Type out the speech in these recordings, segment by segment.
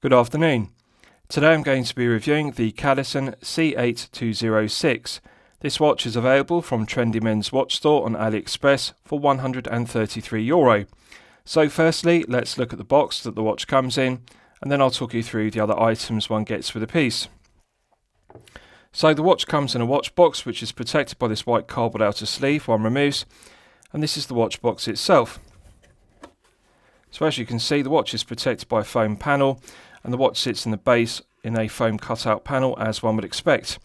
Good afternoon. Today I'm going to be reviewing the Cadisen C8206. This watch is available from Trendy Men's Watch Store on AliExpress for €133. So firstly, let's look at the box that the watch comes in, and then I'll talk you through the other items one gets for the piece. So the watch comes in a watch box which is protected by this white cardboard outer sleeve one removes, and this is the watch box itself. So as you can see, the watch is protected by a foam panel, and the watch sits in the base in a foam cutout panel as one would expect.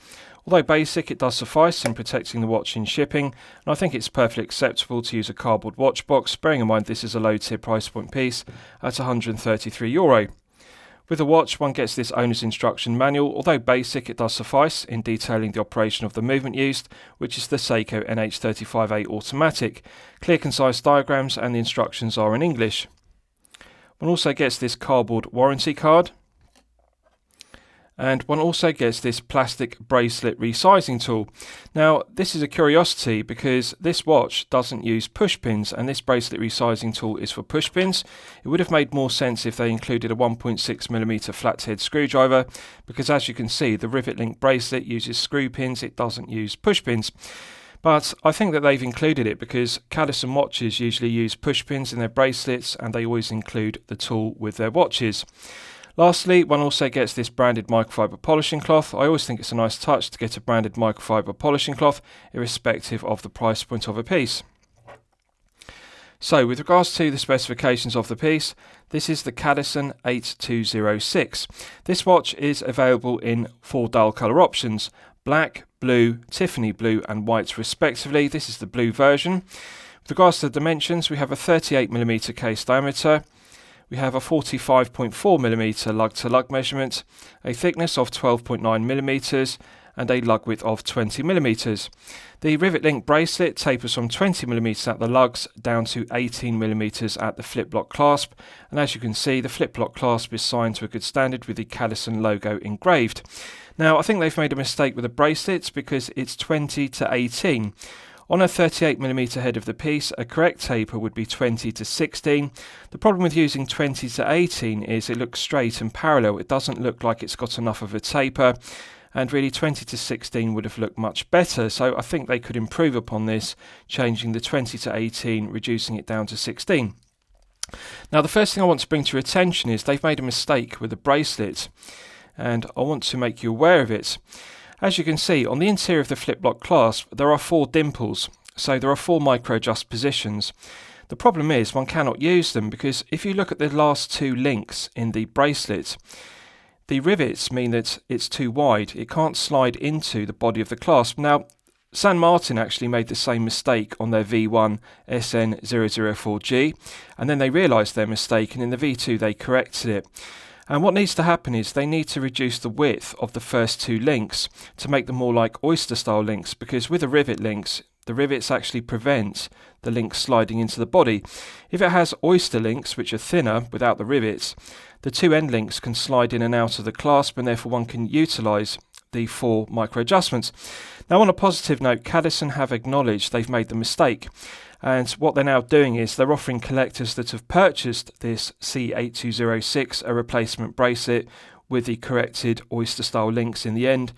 Although basic, it does suffice in protecting the watch in shipping, and I think it's perfectly acceptable to use a cardboard watch box, bearing in mind this is a low tier price point piece at €133. With the watch, one gets this owner's instruction manual. Although basic, it does suffice in detailing the operation of the movement used, which is the Seiko NH35A automatic. Clear, concise diagrams and the instructions are in English. One also gets this cardboard warranty card, and one also gets this plastic bracelet resizing tool. Now this is a curiosity because this watch doesn't use push pins, and this bracelet resizing tool is for push pins. It would have made more sense if they included a 1.6mm flathead screwdriver, because as you can see, the rivet link bracelet uses screw pins, it doesn't use push pins. But I think that they've included it because Cadisen watches usually use push pins in their bracelets, and they always include the tool with their watches. Lastly, one also gets this branded microfiber polishing cloth. I always think it's a nice touch to get a branded microfiber polishing cloth, irrespective of the price point of a piece. So with regards to the specifications of the piece, this is the Cadisen C8206. This watch is available in 4 dial colour options: black, blue, Tiffany blue and white respectively. This is the blue version. With regards to the dimensions, we have a 38mm case diameter, we have a 45.4mm lug to lug measurement, a thickness of 12.9mm and a lug width of 20mm. The rivet link bracelet tapers from 20mm at the lugs down to 18mm at the flip block clasp, and as you can see, the flip block clasp is signed to a good standard with the Cadisen logo engraved. Now I think they've made a mistake with the bracelets because it's 20 to 18. On a 38mm head of the piece, a correct taper would be 20 to 16. The problem with using 20 to 18 is it looks straight and parallel. It doesn't look like it's got enough of a taper, and really 20 to 16 would have looked much better. So I think they could improve upon this, changing the 20 to 18, reducing it down to 16. Now the first thing I want to bring to your attention is they've made a mistake with the bracelet, and I want to make you aware of it. As you can see, on the interior of the flip block clasp there are 4 dimples, so there are 4 micro adjust positions. The problem is one cannot use them because if you look at the last 2 links in the bracelet, the rivets mean that it's too wide. It can't slide into the body of the clasp. Now San Martin actually made the same mistake on their V1 SN004G, and then they realised their mistake, and in the V2 they corrected it. And what needs to happen is they need to reduce the width of the first 2 links to make them more like oyster style links, because with the rivet links, the rivets actually prevent the links sliding into the body. If it has oyster links, which are thinner without the rivets, the 2 end links can slide in and out of the clasp, and therefore one can utilise the 4 micro adjustments. Now on a positive note, Cadisen have acknowledged they've made the mistake, and what they're now doing is they're offering collectors that have purchased this C8206 a replacement bracelet with the corrected oyster style links in the end,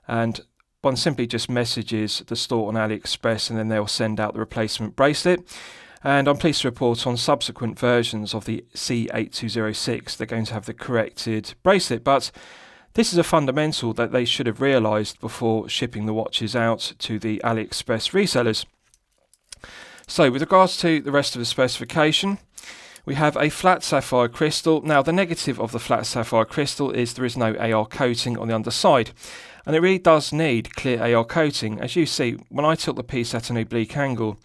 and one simply just messages the store on AliExpress and then they'll send out the replacement bracelet. And I'm pleased to report on subsequent versions of the C8206 they're going to have the corrected bracelet, but this is a fundamental that they should have realised before shipping the watches out to the AliExpress resellers. So with regards to the rest of the specification, we have a flat sapphire crystal. Now the negative of the flat sapphire crystal is there is no AR coating on the underside, and it really does need clear AR coating. As you see, when I tilt the piece at an oblique angle,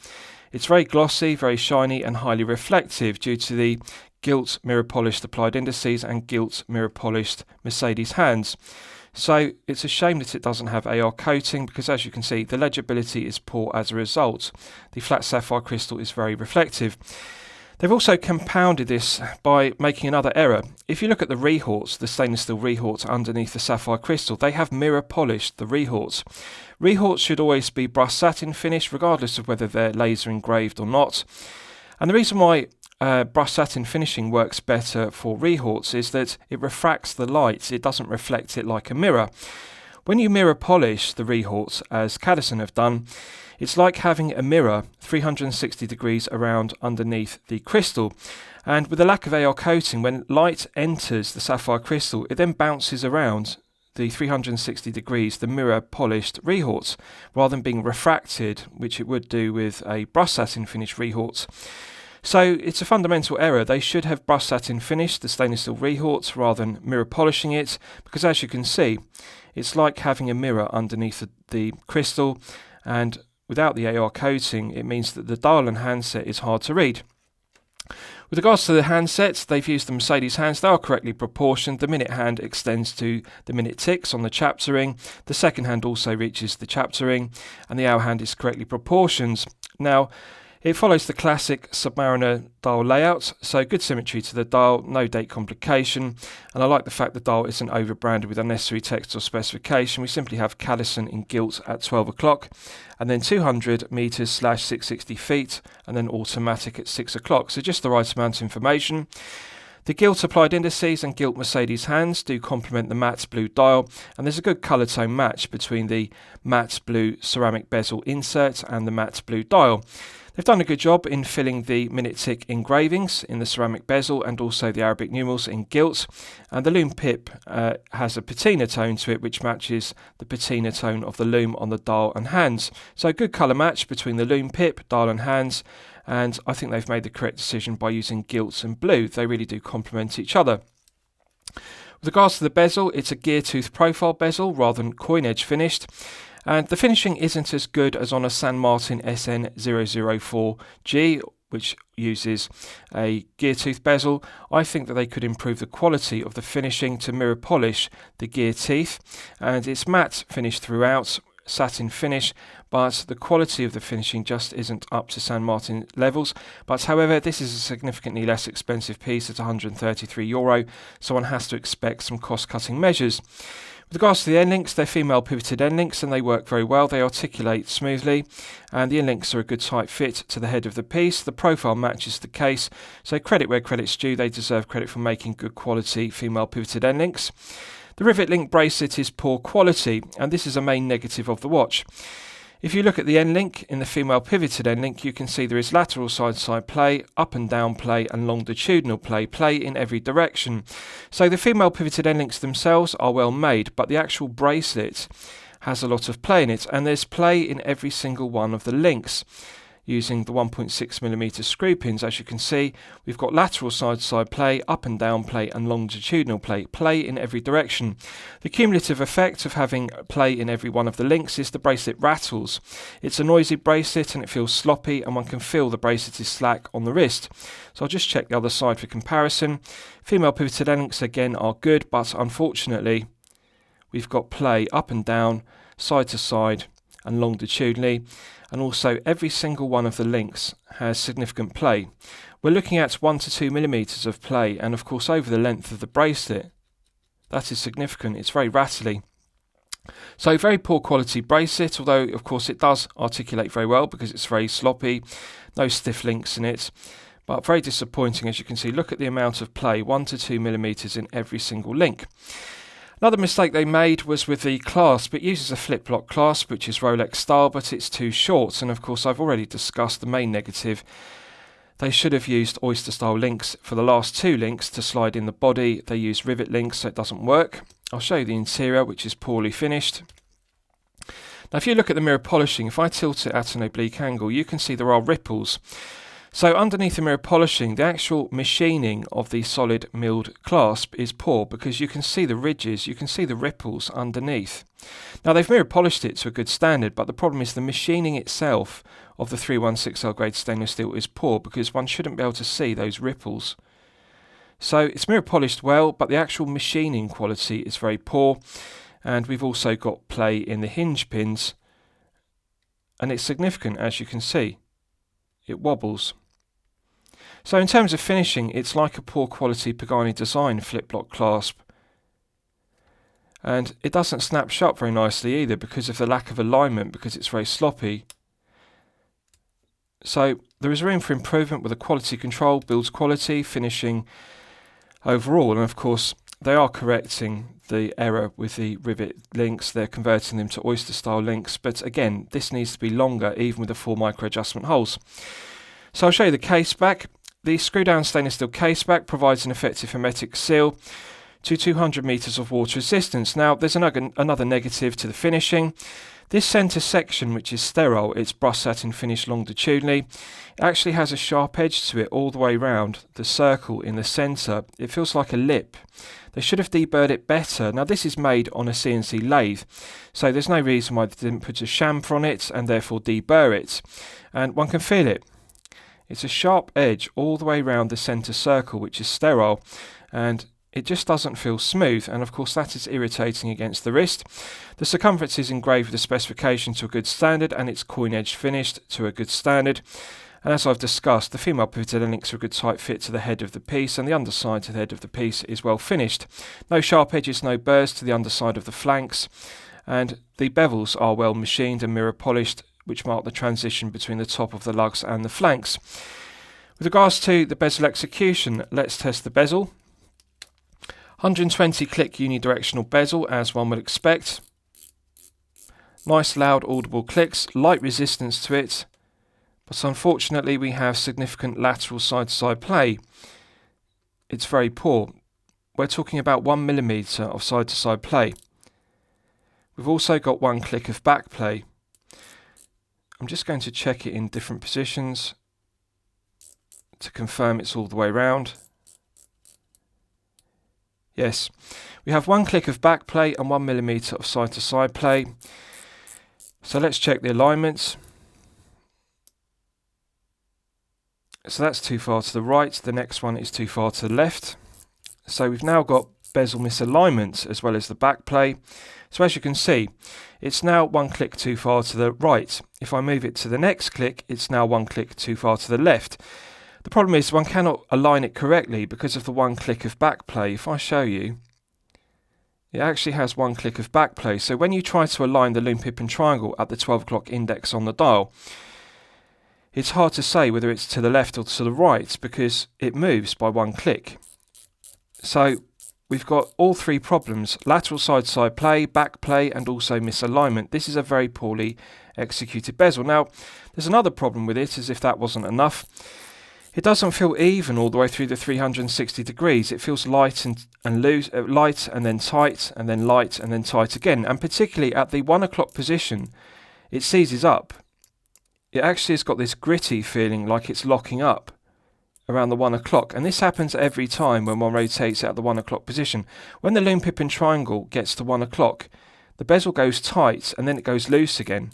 it's very glossy, very shiny and highly reflective due to the gilt mirror polished applied indices and gilt mirror polished Mercedes hands. So it's a shame that it doesn't have AR coating, because as you can see the legibility is poor as a result. The flat sapphire crystal is very reflective. They've also compounded this by making another error. If you look at the rehorts, the stainless steel rehorts underneath the sapphire crystal, they have mirror polished the rehorts. Rehorts should always be brushed satin finish regardless of whether they're laser engraved or not. And the reason why brush satin finishing works better for rehorts is that it refracts the light, it doesn't reflect it like a mirror. When you mirror polish the rehorts, as Cadisen have done, it's like having a mirror 360 degrees around underneath the crystal. And with the lack of AR coating, when light enters the sapphire crystal, it then bounces around the 360 degrees, the mirror polished rehorts, rather than being refracted, which it would do with a brush satin finished rehorts. So it's a fundamental error. They should have brush satin finished the stainless steel rehorts rather than mirror polishing it, because as you can see, it's like having a mirror underneath the crystal, and without the AR coating, it means that the dial and handset is hard to read. With regards to the handsets, they've used the Mercedes hands. They are correctly proportioned. The minute hand extends to the minute ticks on the chapter ring. The second hand also reaches the chapter ring, and the hour hand is correctly proportioned. Now, it follows the classic Submariner dial layout, so good symmetry to the dial, no date complication, and I like the fact the dial isn't over-branded with unnecessary text or specification. We simply have Cadisen in gilt at 12 o'clock, and then 200 metres / 660 feet, and then automatic at 6 o'clock, so just the right amount of information. The gilt applied indices and gilt Mercedes hands do complement the matte blue dial, and there's a good colour tone match between the matte blue ceramic bezel insert and the matte blue dial. They've done a good job in filling the minute tick engravings in the ceramic bezel and also the Arabic numerals in gilt, and the Lume pip has a patina tone to it which matches the patina tone of the Lume on the dial and hands. So a good colour match between the Lume pip, dial and hands, and I think they've made the correct decision by using gilt and blue. They really do complement each other. With regards to the bezel, it's a gear tooth profile bezel rather than coin edge finished. And the finishing isn't as good as on a San Martin SN004G, which uses a gear tooth bezel. I think that they could improve the quality of the finishing to mirror polish the gear teeth. And it's matte finish throughout, satin finish, but the quality of the finishing just isn't up to San Martin levels. But however, this is a significantly less expensive piece at €133, so one has to expect some cost-cutting measures. With regards to the end links, they're female pivoted end links and they work very well. They articulate smoothly and the end links are a good tight fit to the head of the piece. The profile matches the case, so credit where credit's due. They deserve credit for making good quality female pivoted end links. The rivet link bracelet is poor quality, and this is a main negative of the watch. If you look at the end link, in the female pivoted end link, you can see there is lateral side-to-side play, up and down play, and longitudinal play in every direction. So the female pivoted end links themselves are well made, but the actual bracelet has a lot of play in it, and there's play in every single one of the links. Using the 1.6mm screw pins, as you can see, we've got lateral side-to-side play, up and down play, and longitudinal play in every direction. The cumulative effect of having play in every one of the links is the bracelet rattles. It's a noisy bracelet and it feels sloppy, and one can feel the bracelet is slack on the wrist. So I'll just check the other side for comparison. Female pivoted end links again are good, but unfortunately we've got play up and down, side to side, and longitudinally, and also every single one of the links has significant play. We're looking at 1 to 2mm of play, and of course over the length of the bracelet. That is significant. It's very rattly. So very poor quality bracelet, although of course it does articulate very well because it's very sloppy, no stiff links in it, but very disappointing. As you can see, look at the amount of play, 1 to 2mm in every single link. Another mistake they made was with the clasp. It uses a flip-lock clasp, which is Rolex style, but it's too short. And of course, I've already discussed the main negative. They should have used oyster-style links for the last two links to slide in the body. They use rivet links, so it doesn't work. I'll show you the interior, which is poorly finished. Now, if you look at the mirror polishing, if I tilt it at an oblique angle, you can see there are ripples. So underneath the mirror polishing, the actual machining of the solid milled clasp is poor because you can see the ridges, you can see the ripples underneath. Now they've mirror polished it to a good standard, but the problem is the machining itself of the 316L grade stainless steel is poor because one shouldn't be able to see those ripples. So it's mirror polished well, but the actual machining quality is very poor. And we've also got play in the hinge pins, and it's significant, as you can see. It wobbles. So in terms of finishing, it's like a poor quality Pagani design flip-lock clasp. And it doesn't snap shut very nicely either because of the lack of alignment, because it's very sloppy. So there is room for improvement with the quality control, builds quality, finishing overall, and of course they are correcting the error with the rivet links. They're converting them to oyster style links, but again, this needs to be longer even with the 4 micro adjustment holes. So I'll show you the Caseback. The screw down stainless steel Caseback provides an effective hermetic seal to 200 meters of water resistance. Now there's another negative to the finishing. This centre section, which is sterile, it's brushed satin finished longitudinally, it actually has a sharp edge to it all the way around the circle in the centre. It feels like a lip. They should have deburred it better. Now this is made on a CNC lathe, so there's no reason why they didn't put a chamfer on it and therefore deburr it. And one can feel it. It's a sharp edge all the way around the centre circle, which is sterile, and it just doesn't feel smooth, and of course that is irritating against the wrist. The circumference is engraved with the specification to a good standard, and it's coin edge finished to a good standard. And as I've discussed, the female pivoted links are a good tight fit to the head of the piece, and the underside to the head of the piece is well finished. No sharp edges, no burrs to the underside of the flanks, and the bevels are well machined and mirror polished, which mark the transition between the top of the lugs and the flanks. With regards to the bezel execution, let's test the bezel. 120 click unidirectional bezel, as one would expect. Nice loud audible clicks, light resistance to it, but unfortunately we have significant lateral side-to-side play. It's very poor. We're talking about 1 millimeter of side-to-side play. We've also got 1 click of back play. I'm just going to check it in different positions to confirm it's all the way around. Yes, we have 1 click of back play and 1 millimeter of side-to-side play. So let's check the alignments. So that's too far to the right, the next one is too far to the left. So we've now got bezel misalignment as well as the back play. So as you can see, it's now 1 click too far to the right. If I move it to the next click, it's now 1 click too far to the left. The problem is one cannot align it correctly because of the 1 click of back play. If I show you, it actually has 1 click of back play. So when you try to align the Lume Pippin triangle at the 12 o'clock index on the dial, it's hard to say whether it's to the left or to the right because it moves by 1 click. So we've got all 3 problems: lateral side-to-side play, back play, and also misalignment. This is a very poorly executed bezel. Now, there's another problem with it, as if that wasn't enough. It doesn't feel even all the way through the 360 degrees. It feels light and loose, light and then tight, and then light and then tight again. And particularly at the 1 o'clock position, it seizes up. It actually has got this gritty feeling like it's locking up around the 1 o'clock. And this happens every time when one rotates at the 1 o'clock position. When the Lume Pippin triangle gets to 1 o'clock, the bezel goes tight and then it goes loose again.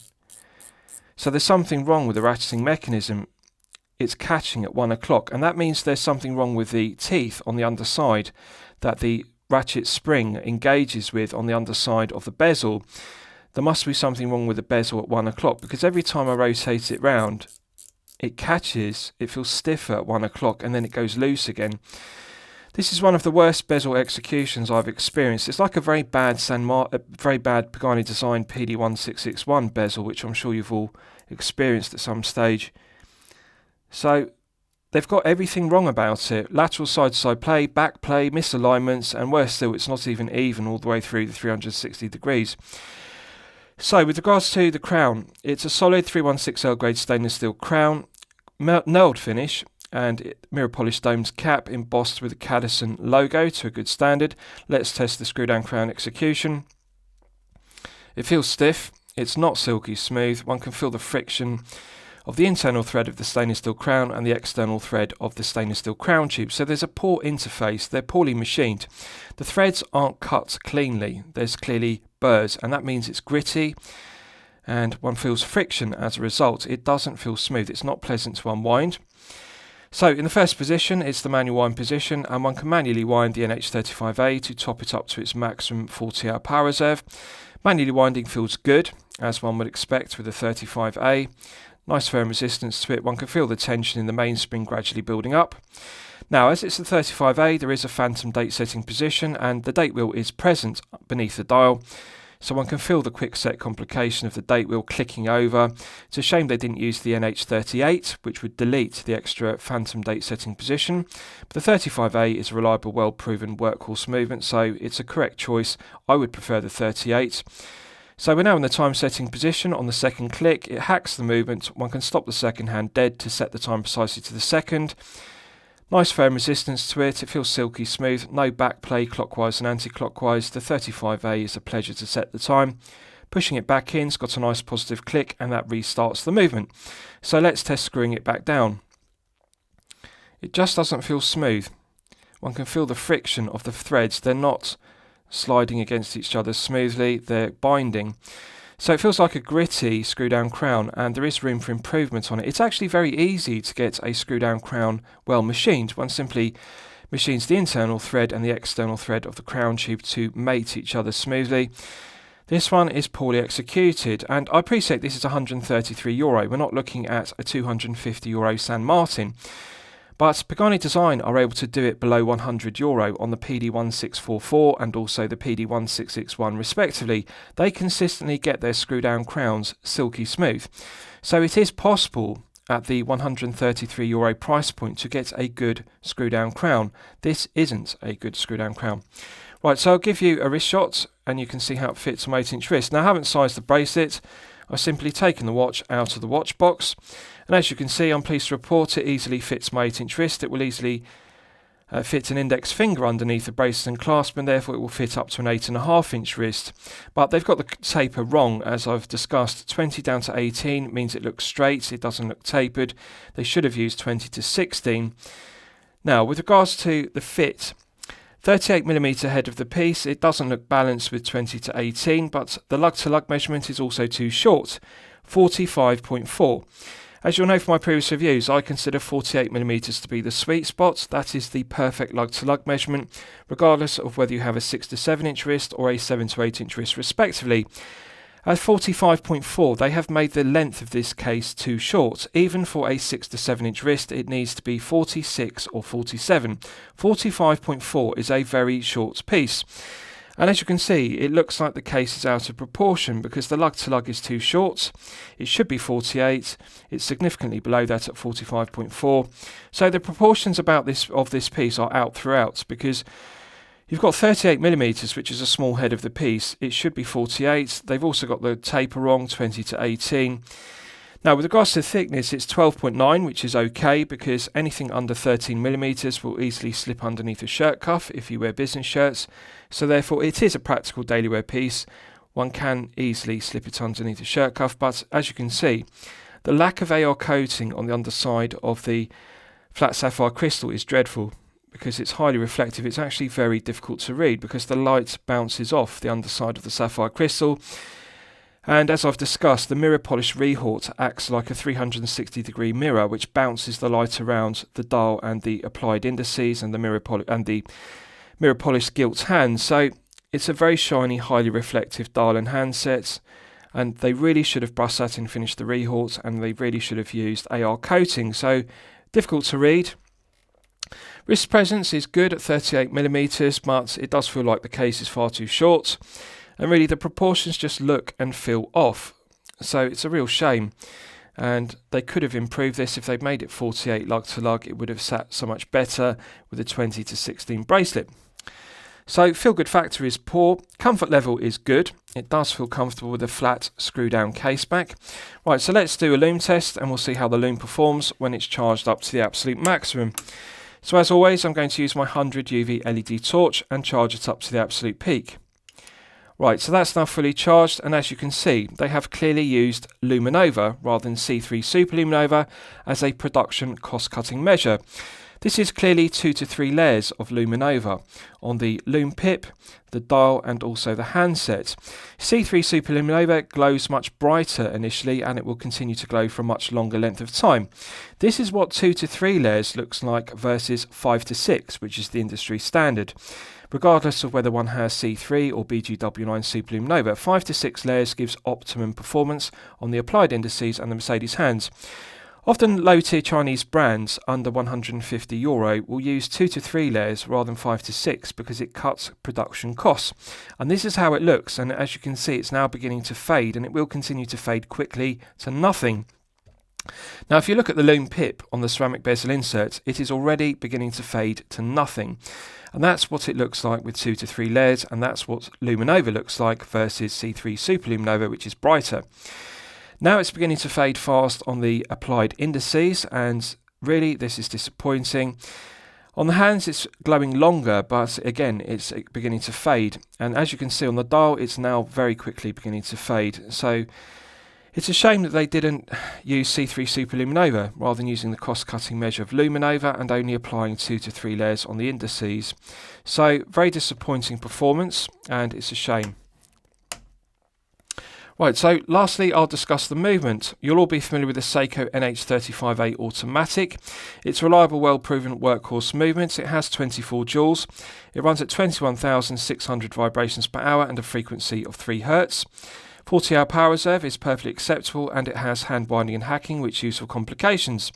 So there's something wrong with the ratcheting mechanism. It's catching at 1 o'clock, and that means there's something wrong with the teeth on the underside that the ratchet spring engages with on the underside of the bezel. There must be something wrong with the bezel at 1 o'clock, because every time I rotate it round, it catches, it feels stiffer at 1 o'clock, and then it goes loose again. This is one of the worst bezel executions I've experienced. It's like a very bad Pagani designed PD1661 bezel, which I'm sure you've all experienced at some stage. So they've got everything wrong about it. Lateral side-to-side play, back play, misalignments, and worse still, it's not even all the way through the 360 degrees. So with regards to the crown, it's a solid 316L grade stainless steel crown, knurled finish, and mirror polished domed cap embossed with the Cadisen logo to a good standard. Let's test the screw down crown execution. It feels stiff, it's not silky smooth. One can feel the friction of the internal thread of the stainless steel crown and the external thread of the stainless steel crown tube. So there's a poor interface, they're poorly machined. The threads aren't cut cleanly, there's clearly burrs, and that means it's gritty and one feels friction as a result. It doesn't feel smooth, it's not pleasant to unwind. So in the first position, it's the manual wind position, and one can manually wind the NH35A to top it up to its maximum 40-hour power reserve. Manually winding feels good, as one would expect with a 35A. Nice firm resistance to it. One can feel the tension in the mainspring gradually building up. Now, as it's the 35A, there is a phantom date setting position, and the date wheel is present beneath the dial, So one can feel the quick set complication of the date wheel clicking over. It's a shame they didn't use the NH38, which would delete the extra phantom date setting position. But the 35A is a reliable, well-proven workhorse movement, so it's a correct choice. I would prefer the 38. So we're now in the time setting position. On the second click, it hacks the movement. One can stop the second hand dead to set the time precisely to the second. Nice firm resistance to it. It feels silky smooth. No back play clockwise and anti-clockwise. The 35A is a pleasure to set the time. Pushing it back in, it's got a nice positive click, and that restarts the movement. So let's test screwing it back down. It just doesn't feel smooth. One can feel the friction of the threads. They're not sliding against each other smoothly, they're binding. So it feels like a gritty screw down crown, and there is room for improvement on it. It's actually very easy to get a screw down crown well machined. One simply machines the internal thread and the external thread of the crown tube to mate each other smoothly. This one is poorly executed, and I appreciate this is €133. We're not looking at a €250 San Martin. But Pagani Design are able to do it below €100 on the PD1644 and also the PD1661 respectively. They consistently get their screw down crowns silky smooth. So it is possible at the €133 price point to get a good screw down crown. This isn't a good screw down crown. Right, so I'll give you a wrist shot and you can see how it fits on my 8-inch wrist. Now I haven't sized the bracelet. I've simply taken the watch out of the watch box, and as you can see, I'm pleased to report it easily fits my 8-inch wrist. It will easily fit an index finger underneath the bracelet and clasp, and therefore it will fit up to an 8.5-inch wrist. But they've got the taper wrong, as I've discussed. 20 down to 18 means it looks straight, it doesn't look tapered. They should have used 20 to 16. Now, with regards to the fit, 38mm head of the piece, it doesn't look balanced with 20 to 18, but the lug-to-lug measurement is also too short, 45.4. As you'll know from my previous reviews, I consider 48mm to be the sweet spot. That is the perfect lug-to-lug measurement, regardless of whether you have a 6 to 7-inch wrist or a 7 to 8-inch wrist respectively. At 45.4, they have made the length of this case too short. Even for a 6 to 7-inch wrist, it needs to be 46 or 47. 45.4 is a very short piece. And as you can see, it looks like the case is out of proportion because the lug-to-lug is too short. It should be 48. It's significantly below that at 45.4. So the proportions of this piece are out throughout because you've got 38mm, which is a small head of the piece. It should be 48. They've also got the taper wrong, 20 to 18. Now, with regards to thickness, it's 12.9, which is okay because anything under 13mm will easily slip underneath a shirt cuff if you wear business shirts. So therefore, it is a practical daily wear piece. One can easily slip it underneath a shirt cuff, but as you can see, the lack of AR coating on the underside of the flat sapphire crystal is dreadful. Because it's highly reflective, it's actually very difficult to read because the light bounces off the underside of the sapphire crystal. And as I've discussed, the mirror polish rehort acts like a 360-degree mirror, which bounces the light around the dial and the applied indices and the mirror polish gilt hand. So it's a very shiny, highly reflective dial and handset. And they really should have brush satin finished the rehort, and they really should have used AR coating. So difficult to read. Wrist presence is good at 38mm, but it does feel like the case is far too short. And really the proportions just look and feel off. So it's a real shame. And they could have improved this. If they'd made it 48 lug to lug, it would have sat so much better with a 20 to 16 bracelet. So feel good factor is poor. Comfort level is good. It does feel comfortable with a flat screw down case back. Right, so let's do a Lume test and we'll see how the Lume performs when it's charged up to the absolute maximum. So as always, I'm going to use my 100 UV LED torch and charge it up to the absolute peak. Right, so that's now fully charged, and as you can see, they have clearly used Luminova rather than C3 Super Luminova as a production cost-cutting measure. This is clearly 2 to 3 layers of Luminova on the Lume pip, the dial and also the handset. C3 Super Luminova glows much brighter initially and it will continue to glow for a much longer length of time. This is what 2 to 3 layers looks like versus 5 to 6, which is the industry standard. Regardless of whether one has C3 or BGW9 Super Luminova, 5 to 6 layers gives optimum performance on the applied indices and the Mercedes hands. Often low-tier Chinese brands under €150 will use 2 to 3 layers rather than 5 to 6 because it cuts production costs. And this is how it looks, and as you can see it's now beginning to fade, and it will continue to fade quickly to nothing. Now if you look at the Lume pip on the ceramic bezel inserts, it is already beginning to fade to nothing. And that's what it looks like with 2 to 3 layers, and that's what Luminova looks like versus C3 Super Luminova, which is brighter. Now it's beginning to fade fast on the applied indices, and really this is disappointing. On the hands it's glowing longer, but again it's beginning to fade, and as you can see on the dial it's now very quickly beginning to fade. So it's a shame that they didn't use C3 Super Luminova rather than using the cost-cutting measure of Luminova and only applying 2 to 3 layers on the indices. So very disappointing performance, and it's a shame. Right, so lastly I'll discuss the movement. You'll all be familiar with the Seiko NH35A Automatic. It's reliable, well-proven workhorse movement. It has 24 joules. It runs at 21,600 vibrations per hour and a frequency of 3 Hz. 40-hour power reserve is perfectly acceptable, and it has hand binding and hacking, which use for complications.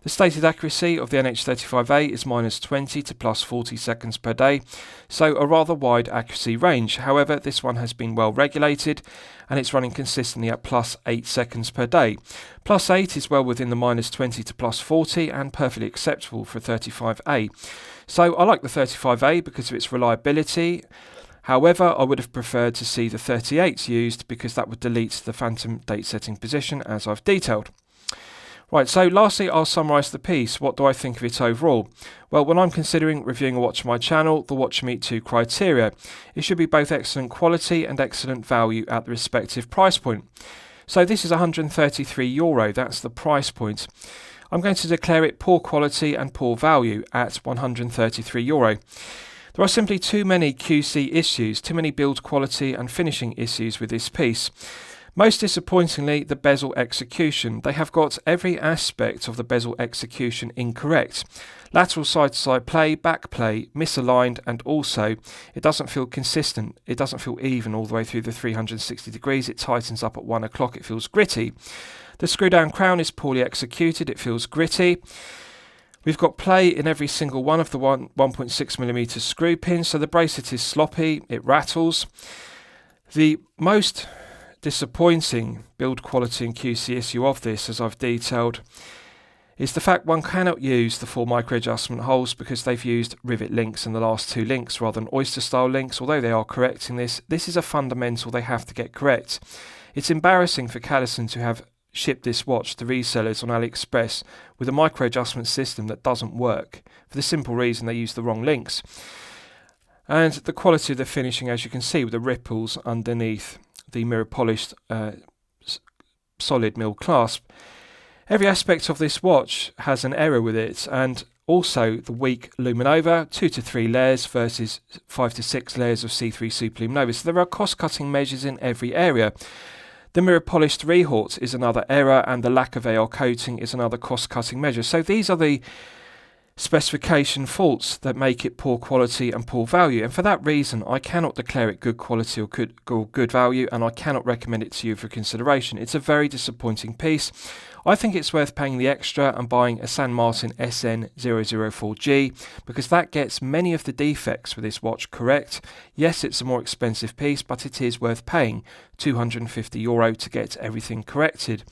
The stated accuracy of the NH35A is -20 to +40 seconds per day, so a rather wide accuracy range. However, this one has been well regulated, and it's running consistently at +8 seconds per day. +8 is well within the -20 to +40 and perfectly acceptable for a 35A. So I like the 35A because of its reliability. However, I would have preferred to see the 38s used because that would delete the phantom date setting position as I've detailed. Right, so lastly I'll summarise the piece. What do I think of it overall? Well, when I'm considering reviewing a watch on my channel, the watch meet 2 criteria. It should be both excellent quality and excellent value at the respective price point. So this is €133, that's the price point. I'm going to declare it poor quality and poor value at €133. There are simply too many QC issues, too many build quality and finishing issues with this piece. Most disappointingly, the bezel execution. They have got every aspect of the bezel execution incorrect. Lateral side-to-side play, back play, misaligned, and also it doesn't feel consistent. It doesn't feel even all the way through the 360 degrees. It tightens up at 1 o'clock. It feels gritty. The screw-down crown is poorly executed. It feels gritty. We've got play in every single one of the 1.6mm screw pins, so the bracelet is sloppy, it rattles. The most disappointing build quality and QC issue of this, as I've detailed, is the fact one cannot use the 4 micro adjustment holes because they've used rivet links in the last 2 links rather than oyster style links. Although they are correcting this is a fundamental they have to get correct. It's embarrassing for Cadisen to have shipped this watch to resellers on AliExpress with a micro adjustment system that doesn't work for the simple reason they use the wrong links. And the quality of the finishing, as you can see with the ripples underneath the mirror polished solid mill clasp, every aspect of this watch has an error with it, and also the weak Luminova, 2 to 3 layers versus 5 to 6 layers of C3 Super Luminova. So there are cost cutting measures in every area. The mirror polished rehort is another error, and the lack of AR coating is another cost-cutting measure. So these are the specification faults that make it poor quality and poor value, and for that reason I cannot declare it good quality or good value, and I cannot recommend it to you for consideration. It's a very disappointing piece. I think it's worth paying the extra and buying a San Martin SN004G because that gets many of the defects with this watch correct. Yes, it's a more expensive piece, but it is worth paying €250 to get everything corrected.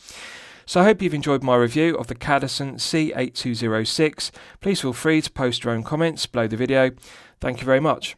So I hope you've enjoyed my review of the Cadisen C8206. Please feel free to post your own comments below the video. Thank you very much.